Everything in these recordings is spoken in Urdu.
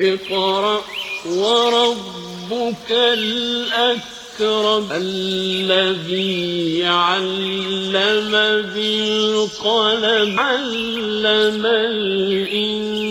اقرأ وربك الأكرم الذي علم بالقلم علم الإنسان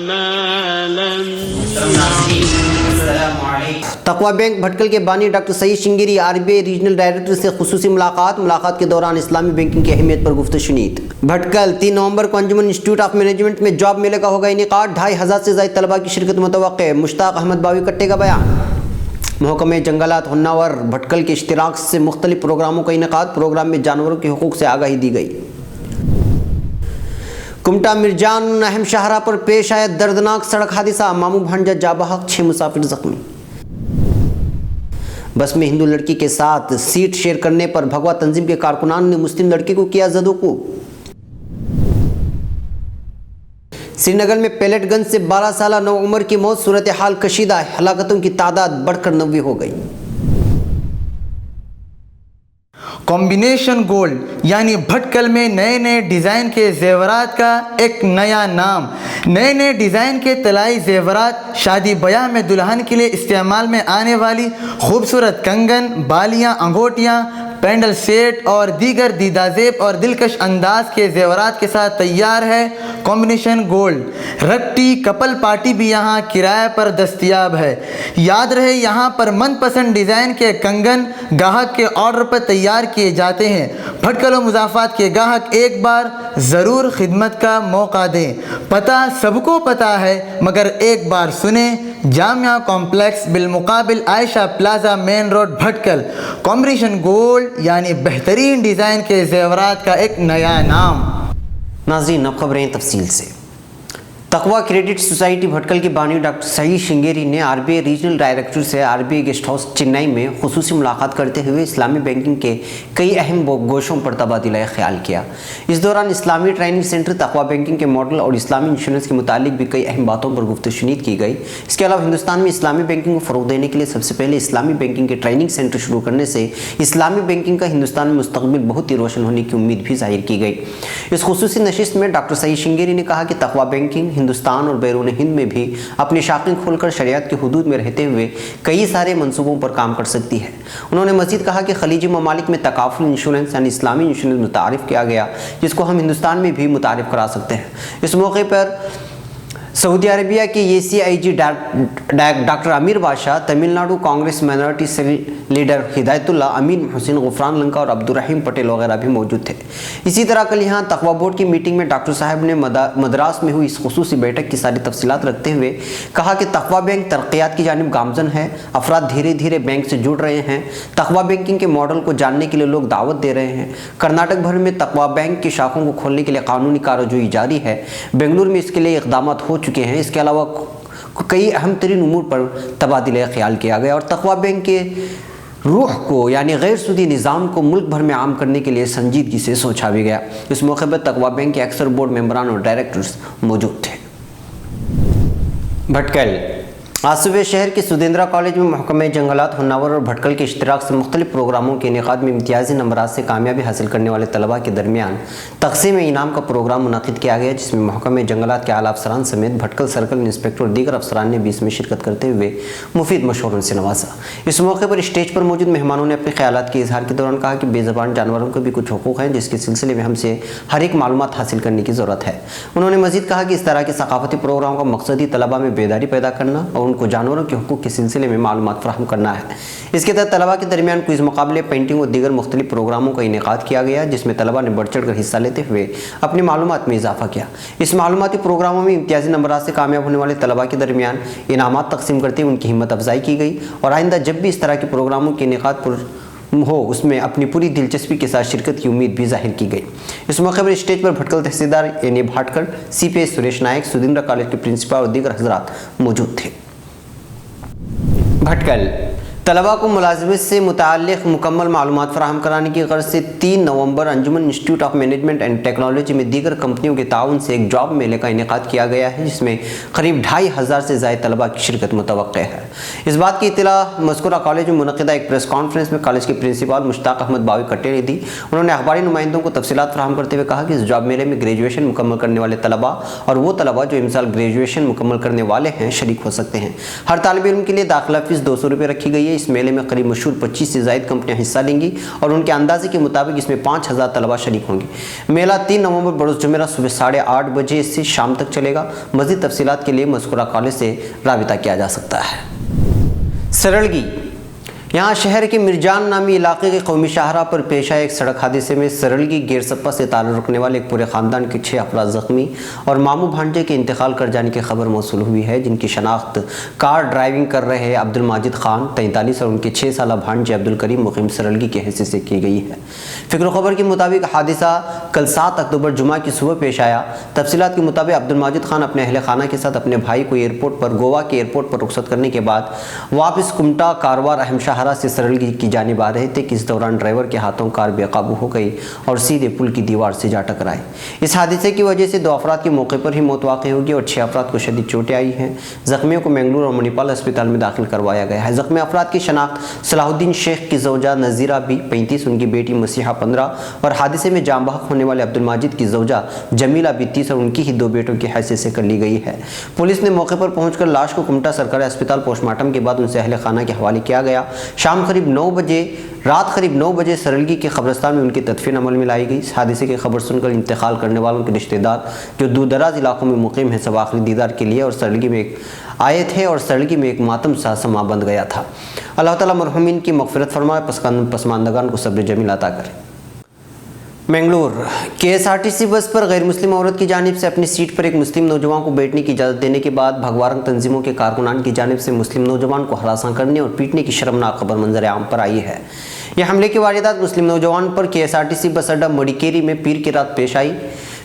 ما لم تقوی بینک بھٹکل کے بانی ڈاکٹر سعید شنگیری RBI ریجنل ڈائریکٹر سے خصوصی ملاقات کے دوران اسلامی بینکنگ کی اہمیت پر گفتگو شنید۔ بھٹکل 3 نومبر کو انجمن انسٹیٹیوٹ آف مینجمنٹ میں جاب میلے کا ہوگا انعقاد، 2500 سے زائد طلباء کی شرکت متوقع۔ مشتاق احمد باوی کٹے کا بیان۔ محکمہ جنگلات ہناور بھٹکل کے اشتراک سے مختلف پروگراموں کا انعقاد، پروگرام میں جانوروں کے حقوق سے آگاہی دی گئی۔ کمٹا مرجان اہم شاہراہ پر پیش آیا دردناک سڑک حادثہ، ماموں بھانجا جاں بحق، 6 مسافر زخمی۔ بس میں ہندو لڑکی کے ساتھ سیٹ شیئر کرنے پر بھگوا تنظیم کے کارکنان نے مسلم لڑکے کو کیا زد و کوب۔ سری نگر میں پیلٹ گن سے 12 سالہ نو عمر کی موت، صورتحال کشیدہ، ہلاکتوں کی تعداد بڑھ کر 90 ہو گئی۔ کمبینیشن گولڈ یعنی بھٹکل میں نئے ڈیزائن کے زیورات کا ایک نیا نام۔ نئے ڈیزائن کے طلائی زیورات شادی بیاہ میں دلہن کے لیے استعمال میں آنے والی خوبصورت کنگن، بالیاں، انگوٹیاں، پینڈل سیٹ اور دیگر دیدازیب اور دلکش انداز کے زیورات کے ساتھ تیار ہے کمبینیشن گولڈ۔ رکٹی کپل پارٹی بھی یہاں کرائے پر دستیاب ہے۔ یاد رہے یہاں پر من پسند ڈیزائن کے کنگن گاہک کے آرڈر پر تیار کیے جاتے ہیں۔ بھٹکل و مضافات کے گاہک ایک بار ضرور خدمت کا موقع دیں۔ پتہ سب کو پتہ ہے مگر ایک بار سنیں، جامعہ کمپلیکس بالمقابل Ayesha plaza main road Bhatkal. Combination gold یعنی بہترین ڈیزائن کے زیورات کا ایک نیا نام۔ ناظرین اب خبریں تفصیل سے۔ تقوی کریڈٹ سوسائٹی بھٹکل کے بانی ڈاکٹر سعید شنگیری نے RBI ریجنل ڈائریکٹر سے RBI گیسٹ ہاؤس چنئی میں خصوصی ملاقات کرتے ہوئے اسلامی بینکنگ کے کئی اہم گوشوں پر تبادلہ خیال کیا۔ اس دوران اسلامی ٹریننگ سینٹر، تقوی بینکنگ کے ماڈل اور اسلامی انشورنس کے متعلق بھی کئی اہم باتوں پر گفتگو شنید کی گئی۔ اس کے علاوہ ہندوستان میں اسلامی بینکنگ کو فروغ دینے کے لیے سب سے پہلے اسلامی بینکنگ کے ٹریننگ سینٹر شروع کرنے سے اسلامی بینکنگ کا ہندوستان میں مستقبل بہت ہی روشن ہونے کی امید بھی ظاہر کی گئی۔ اس خصوصی نشست میں ڈاکٹر سعید شنگیری نے کہا کہ تقوی بینکنگ ہندوستان اور بیرون ہند میں بھی اپنی شاخیں کھول کر شریعت کی حدود میں رہتے ہوئے کئی سارے منصوبوں پر کام کر سکتی ہے۔ انہوں نے مزید کہا کہ خلیجی ممالک میں تکافل انشورنس یعنی اسلامی انشورنس متعارف کیا گیا، جس کو ہم ہندوستان میں بھی متعارف کرا سکتے ہیں۔ اس موقع پر سعودی عربیہ کے ACIG doctor Amir Badshah, Tamil Nadu Congress minority cell leader Hidayat Ullah, امین حسین، غفران لنکا اور عبدالرحیم پٹیل وغیرہ بھی موجود تھے۔ اسی طرح کل یہاں تقوی بورڈ کی میٹنگ میں ڈاکٹر صاحب نے مدراس میں ہوئی اس خصوصی بیٹھک کی ساری تفصیلات رکھتے ہوئے کہا کہ تقوی بینک ترقیات کی جانب گامزن ہے، افراد دھیرے دھیرے بینک سے جڑ رہے ہیں، تقوی بینکنگ کے ماڈل کو جاننے کے لیے لوگ دعوت دے رہے ہیں۔ کرناٹک بھر میں تقوی بینک کی شاخوں کو کھولنے کے لیے قانونی کارروائی جاری ہے، بنگلور میں اس کے لیے اقدامات ہو چکے ہیں۔ اس کے علاوہ کئی اہم ترین امور پر تبادلہ خیال کیا گیا اور تقوی بینک کے روح کو یعنی غیر سودی نظام کو ملک بھر میں عام کرنے کے لیے سنجیدگی سے سوچا بھی گیا۔ اس موقع پر تقوی بینک کے اکثر بورڈ ممبران اور ڈائریکٹرز موجود تھے۔ بھٹکل آج صبح شہر کے سدیندرا کالج میں محکمہ جنگلات ہناور اور بھٹکل کے اشتراک سے مختلف پروگراموں کے انعقاد میں امتیازی نمبرات سے کامیابی حاصل کرنے والے طلباء کے درمیان تقسیم انعام کا پروگرام منعقد کیا گیا، جس میں محکمہ جنگلات کے اعلیٰ افسران سمیت بھٹکل سرکل انسپکٹر اور دیگر افسران نے بھی اس میں شرکت کرتے ہوئے مفید مشوروں سے نوازا۔ اس موقع پر اسٹیج پر موجود مہمانوں نے اپنے خیالات کے اظہار کے دوران کہا کہ بے زبان جانوروں کو بھی کچھ حقوق ہیں، جس کے سلسلے میں ہم سے ہر ایک معلومات حاصل کرنے کی ضرورت ہے۔ انہوں نے مزید کہا کہ اس طرح کے ثقافتی پروگرام کا مقصد ہی طلباء میں بیداری پیدا کرنا اور ان کو جانوروں کے کے سلسلے میں معلومات فراہم کرنا ہے۔ اس کے تحت طلباء کے درمیان کوئز مقابلے، پینٹنگ اور دیگر مختلف پروگراموں کا انعقاد کیا گیا، جس میں طلباء نے بڑھ چڑھ کر حصہ لیتے ہوئے اپنی معلومات میں اضافہ کیا۔ اس معلوماتی پروگراموں میں امتیازی نمبرات سے کامیاب ہونے والے طلباء کے درمیان انعامات تقسیم کرتے ہوئے ان کی ہمت افزائی کی گئی اور آئندہ جب بھی اس طرح کے پروگراموں کے انعقاد ہو اس میں اپنی پوری دلچسپی کے ساتھ شرکت کی امید بھی ظاہر کی گئی۔ اس موقع پر اسٹیج پر بھٹکل تحصیلدار بھاٹکر، CPI سریش نائک، سدیندرا کالج کے پرنسپل اور دیگر حضرات موجود تھے۔ بھٹکل طلباء کو ملازمت سے متعلق مکمل معلومات فراہم کرانے کی غرض سے 3 November Anjuman institute of management and technology میں دیگر کمپنیوں کے تعاون سے ایک جاب میلے کا انعقاد کیا گیا ہے، جس میں قریب 2500 سے زائد طلباء کی شرکت متوقع ہے۔ اس بات کی اطلاع مذکورہ کالج میں منعقدہ ایک پریس کانفرنس میں کالج کے پرنسپل مشتاق احمد باوی کٹے نے دی۔ انہوں نے اخباری نمائندوں کو تفصیلات فراہم کرتے ہوئے کہا کہ اس جاب میلے میں گریجویشن مکمل کرنے والے طلباء اور وہ طلباء جو امسال گریجویشن مکمل کرنے والے ہیں شریک ہو سکتے ہیں۔ ہر طالب علم کے لیے داخلہ فیس 200 روپے رکھی گئی ہے۔ اس میلے میں قریب مشہور 25 سے زائد کمپنیاں حصہ لیں گی اور ان کے اندازے کے مطابق اس میں 5000 طلباء شریک ہوں گے۔ میلہ 3 نومبر بروز جمعرات صبح 8:30 بجے سے شام تک چلے گا۔ مزید تفصیلات کے لیے مذکورہ کالج سے رابطہ کیا جا سکتا ہے۔ سرلگی، یہاں شہر کے مرجان نامی علاقے کے قومی شاہراہ پر پیش آئے ایک سڑک حادثے میں سرلگی گیر سپا سے تعلق رکھنے والے ایک پورے خاندان کے 6 افراد زخمی اور ماموں بھانجے کے انتقال کر جانے کی خبر موصول ہوئی ہے، جن کی شناخت کار ڈرائیونگ کر رہے عبد الماجد خان 43 اور ان کے 6 سالہ بھانجے عبد الکریم مقیم سرلگی کے حصے سے کی گئی ہے۔ فکر و خبر کے مطابق حادثہ کل 7 اکتوبر جمعہ کی صبح پیش آیا۔ تفصیلات کے مطابق عبد الماجد خان اپنے اہل خانہ کے ساتھ اپنے بھائی کو گوا کے ایئرپورٹ پر رخصت کرنے کے بعد واپس کمٹا کاروار اہم شاہراہ سے سرلگی کی جانب آ رہے تھے کہ اس دوران ڈرائیور کے ہاتھوں کار بے قابو ہو گئی اور سیدھے پل کی دیوار سے جا ٹکرائی۔ اس حادثے کی وجہ سے 2 افراد کی موقع پر ہی موت واقع ہوگی اور 6 افراد کو شدید چوٹیں آئی ہیں۔ زخمیوں کو منگلور اور منی پال اسپتال میں داخل کروایا گیا ہے۔ زخمی افراد کی شناخت صلاح الدین شیخ کی زوجہ نذیرہ بی 35، ان کی بیٹی مسیحہ 15 اور حادثے میں جاں بحق ہونے والے عبد الماجد کی زوجہ جمیلہ بی 30 اور ان کی ہی 2 بیٹوں کی حیثیت سے کر لی گئی ہے۔ پولیس نے موقع پر پہنچ کر لاش کو کمٹا سرکاری اسپتال پوسٹ مارٹم کے بعد ان سے اہل خانہ کے حوالے کیا گیا۔ رات قریب 9 بجے سرلگی کے قبرستان میں ان کی تدفین عمل میں لائی گئی۔ اس حادثے کی خبر سن کر انتقال کرنے والوں کے رشتہ دار جو دور دراز علاقوں میں مقیم ہیں سب آخری دیدار کے لیے اور سرلگی میں آئے تھے اور سرلگی میں ایک ماتم سا سما بند گیا تھا۔ اللہ تعالیٰ مرحومین کی مغفرت فرمائے، پسماندگان کو صبر جمیل عطا کرے۔ منگلور، KSRTC بس پر غیر مسلم عورت کی جانب سے اپنی سیٹ پر ایک مسلم نوجوان کو بیٹھنے کی اجازت دینے کے بعد بھگوارنگ تنظیموں کے کارکنان کی جانب سے مسلم نوجوان کو ہراساں کرنے اور پیٹنے کی شرمناک خبر منظر عام پر آئی ہے۔ یہ حملے کی واردات مسلم نوجوان پر KSRTC بس اڈہ مڑیکیری میں پیر کی رات پیش آئی۔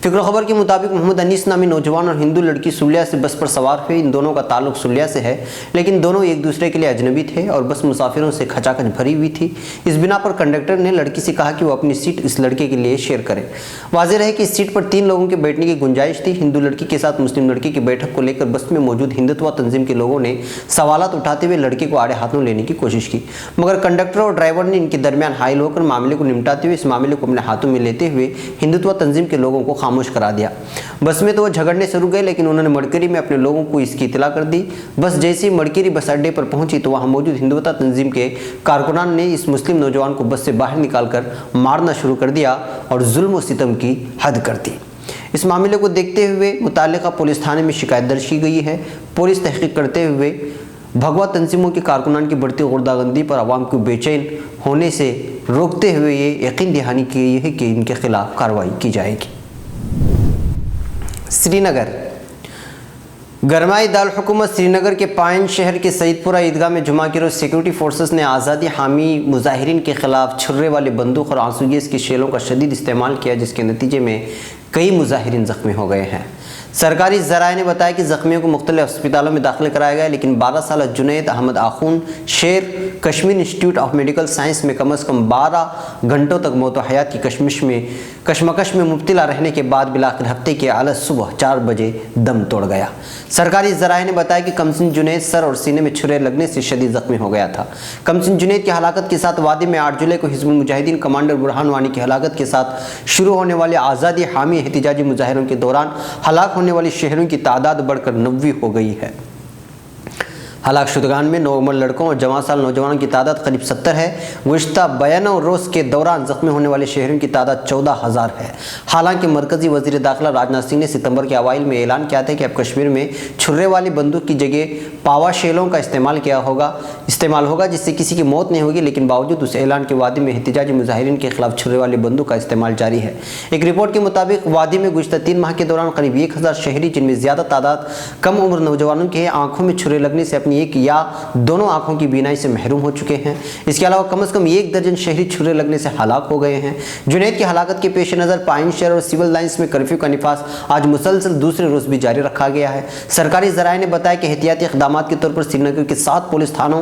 فکر و خبر کے مطابق محمد انیس نامی نوجوان اور ہندو لڑکی سلیہ سے بس پر سوار ہوئے۔ ان دونوں کا تعلق سلیہ سے ہے، لیکن دونوں ایک دوسرے کے لیے اجنبی تھے اور بس مسافروں سے کھچاکھچ بھری ہوئی تھی۔ اس بنا پر کنڈکٹر نے لڑکی سے کہا کہ وہ اپنی سیٹ اس لڑکے کے لیے شیئر کرے۔ واضح رہے کہ اس سیٹ پر 3 لوگوں کے بیٹھنے کی گنجائش تھی۔ ہندو لڑکی کے ساتھ مسلم لڑکی کی بیٹھک کو لے کر بس میں موجود ہندتوا تنظیم کے لوگوں نے سوالات اٹھاتے ہوئے لڑکے کو آڑے ہاتھوں لینے کی کوشش کی، مگر کنڈکٹر اور ڈرائیور نے ان کے درمیان حائل ہو کر معاملے کو نمٹاتے ہوئے اس معاملے کو اپنے ہاتھوں میں لیتے ہوئے ہندتوا تنظیم کے لوگوں کو خاموش کرا دیا۔ بس میں تو وہ جھگڑنے سے رک گئے، لیکن انہوں نے مڑکیری میں اپنے لوگوں کو اس کی اطلاع کر دی۔ بس جیسے ہی مڑکیری بس اڈے پر پہنچی تو وہاں موجود ہندوتا تنظیم کے کارکنان نے اس مسلم نوجوان کو بس سے باہر نکال کر مارنا شروع کر دیا اور ظلم و ستم کی حد کر دی۔ اس معاملے کو دیکھتے ہوئے متعلقہ پولیس تھانے میں شکایت درج کی گئی ہے۔ پولیس تحقیق کرتے ہوئے بھگوا تنظیموں کے کارکنان کی بڑھتی غردہ پر عوام کو بے چین ہونے سے روکتے ہوئے یہ یقین دہانی کی گئی ہے کہ ان کے خلاف کارروائی کی جائے گی۔ سری نگر، گرمائی دارالحکومت سری نگر کے پائن شہر کے سعید پورہ عیدگاہ میں جمعہ کے روز سیکورٹی فورسز نے آزادی حامی مظاہرین کے خلاف چھرے والے بندوق اور آنسو گیس کی شیلوں کا شدید استعمال کیا، جس کے نتیجے میں کئی مظاہرین زخمی ہو گئے ہیں۔ سرکاری ذرائع نے بتایا کہ زخمیوں کو مختلف اسپتالوں میں داخل کرایا گیا، لیکن 12 سالہ جنید احمد آخون شیر Kashmir institute of medical science میں کم از کم 12 گھنٹوں تک موت و حیات کی کشمکش میں مبتلا رہنے کے بعد بالآخر ہفتے کے اعلی صبح 4 بجے دم توڑ گیا۔ سرکاری ذرائع نے بتایا کہ کمسن جنید سر اور سینے میں چھرے لگنے سے شدید زخمی ہو گیا تھا۔ کمسن جنید کی ہلاکت کے ساتھ وادی میں 8 جولائی کو حزب المجاہدین کمانڈر برہان وانی کی ہلاکت کے ساتھ شروع ہونے والے آزادی حامی احتجاجی مظاہروں کے دوران ہلاک ہونے والی شہریوں کی تعداد بڑھ کر 90 ہو گئی ہے۔ ہلاک شدگان میں 9 عمر لڑکوں اور جوان سال نوجوانوں کی تعداد قریب 70 ہے۔ گزشتہ 92 روز کے دوران زخمی ہونے والے شہریوں کی تعداد 14,000 ہے۔ حالانکہ مرکزی وزیر داخلہ راجناتھ سنگھ نے ستمبر کے اوائل میں اعلان کیا تھا کہ اب کشمیر میں چھرے والی بندوق کی جگہ پاوا شیلوں کا استعمال ہوگا جس سے کسی کی موت نہیں ہوگی، لیکن باوجود اس اعلان کے وادی میں احتجاجی مظاہرین کے خلاف چھرے والی بندوق کا استعمال جاری ہے۔ ایک رپورٹ کے مطابق وادی میں گزشتہ 3 ماہ کے دوران قریب 1000 شہری، جن میں زیادہ تعداد کم عمر نوجوانوں کی ہے، آنکھوں میں چھرے لگنے سے اپنی ایک یا دونوں آنکھوں کی بینائی سے محروم ہو چکے ہیں۔ اس کے علاوہ کم از کم 1 درجن شہری چھرے لگنے سے ہلاک ہو گئے ہیں۔ جنید کی ہلاکت کے پیش نظر پائن شہر اور سول لائنز میں کرفیو کا نفاذ آج مسلسل دوسرے روز بھی جاری رکھا گیا ہے۔ سرکاری ذرائع نے بتایا کہ احتیاطی اقدامات کے طور پر سری نگر کے 7 پولیس تھانوں